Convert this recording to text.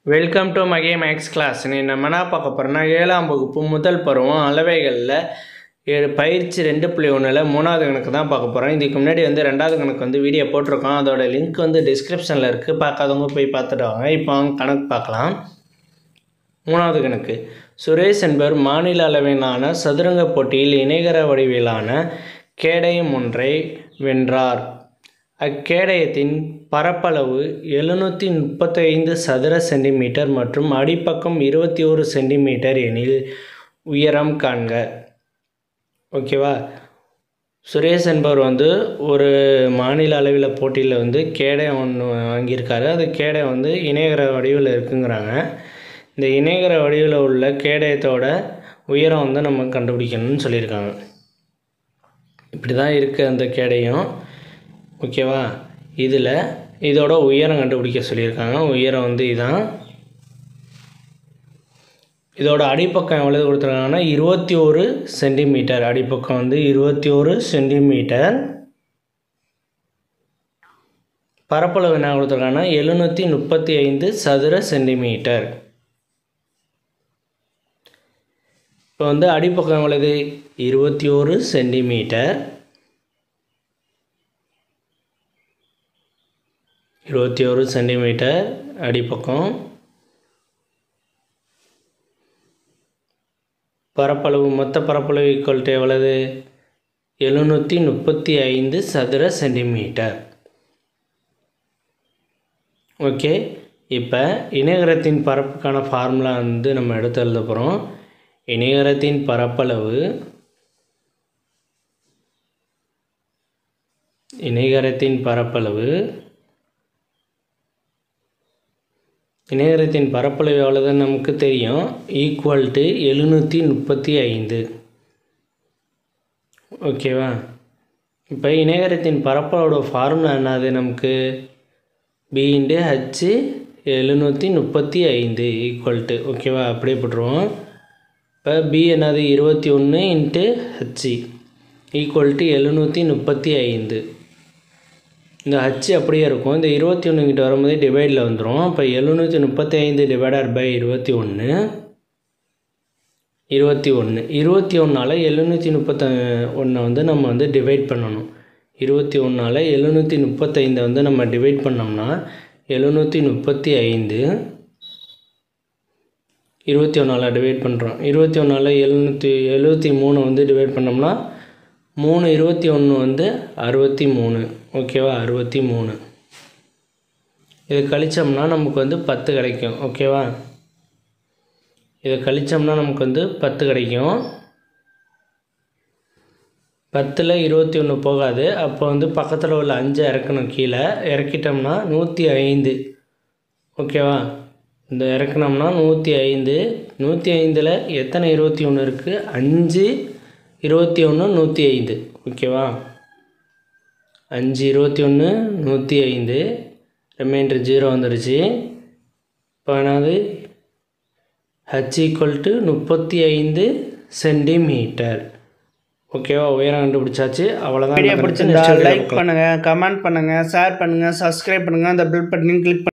Welcome to மகே maths class. நம்ம என்ன பார்க்க போகிறோம்னா 7ஆம் வகுப்பு முதல் பருவம் அளவைகளில் பயிற்சி 2.1ல் 3வது கணக்கு தான் பார்க்க போகிறோம். இதுக்கு முன்னாடி 2வது கணக்கு வீடியோ போட்டிருக்கோம். அதோட லிங்க் டிஸ்கிரிப்ஷனில் இருக்குது. பார்க்காதவங்க போய் பார்த்துட்டு வாங்க. இப்போ கணக்கு பார்க்கலாம். 3வது கணக்கு. சுரேஷ் என்பவர் மாநில அளவிலான சதுரங்க போட்டியில் இணைகர வடிவிலான கேடயம் ஒன்றை வென்றார். அக்கேடயத்தின் பரப்பளவு 735 சதுர சென்டிமீட்டர் மற்றும் அடிப்பக்கம் 21 சென்டிமீட்டர் எனில் உயரம் காண்க. ஓகேவா? சுரேஷ் என்பவர் ஒரு மாநில அளவில் போட்டியில் கேடயம் ஒன்று வாங்கியிருக்காரு. அது கேடயம் இணைகர வடிவில் இருக்குங்கிறாங்க. இந்த இணைகர வடிவில் உள்ள கேடயத்தோட உயரம் நம்ம கண்டுபிடிக்கணும்னு சொல்லியிருக்காங்க. இப்படி தான் இருக்குது அந்த கேடயம். ஓகேவா? இதில் இதோட உயரம் கண்டுபிடிக்க சொல்லியிருக்காங்க. உயரம் இதான். இதோட அடிப்பக்கம் எவ்வளவு கொடுத்துருக்காங்கன்னா 21 சென்டிமீட்டர். அடிப்பக்கம் 21 சென்டிமீட்டர். பரப்பளவு என்ன கொடுத்துருக்காங்கன்னா 735 சதுர சென்டிமீட்டர். இப்போ அடிப்பக்கம் எவ்வளவு? 21 சென்டிமீட்டர். 21 சென்டிமீட்டர் அடிப்பக்கம். பரப்பளவு மொத்த பரப்பளவு ஈக்குவல் டு எவ்வளவு? 735 சதுர சென்டிமீட்டர். ஓகே. இப்போ இணைகரத்தின் பரப்புக்கான ஃபார்முலா நம்ம எடுத்து எழுத போகிறோம். இணைகரத்தின் பரப்பளவு இணைகரத்தின் பரப்பளவு எவ்வளோதான் நமக்கு தெரியும். Equal to 735. ஓகேவா? இப்போ இணைகரத்தின் பரப்பளவோட ஃபார்முலா என்னது? நமக்கு b × h 735 ஈக்குவல் டு. ஓகேவா? அப்படியே போட்டுருவோம். இப்போ b என்னது? 21 × h ஈக்குவல் டு 735. இந்த h அப்படியே இருக்கும். இந்த 21 கிட்ட வரும்போது டிவைடில் வந்துடும். இப்போ 735 டிவைடட் பை 21 21ஆல் 731 நம்ம டிவைட் பண்ணணும். 21ஆல் 735 நம்ம டிவைட் பண்ணோம்னா 735 21ஆல் டிவைட் பண்ணுறோம். 21ஆல் 773 டிவைட் பண்ணோம்னா 3 21 63. ஓகேவா? 63. இதை கழிச்சோம்னா நமக்கு 10 கிடைக்கும். ஓகேவா? இதை கழிச்சோம்னா நமக்கு 10 கிடைக்கும். 10ல் 21 போகாது. அப்போ பக்கத்தில் உள்ள 5 இறக்கணும். கீழே இறக்கிட்டோம்னா 105. ஓகேவா? இந்த இறக்கணும்னா 105. 105ல் எத்தனை 21 இருக்குது? 5 21 105. ஓகேவா? 5 21 105. ரிமைண்டர் 0 வந்துடுச்சு. இப்போ என்னது? h equal to 35 centimetre. ஓகேவா? உயரம் கண்டுபிடிச்சாச்சு. அவ்வளோதான். வீடியோ பிடிச்சிருந்தா லைக் பண்ணுங்கள், கமெண்ட் பண்ணுங்கள், ஷேர் பண்ணுங்கள், சப்ஸ்கிரைப் பண்ணுங்கள். அந்த பெல் பட்டனையும் கிளிக்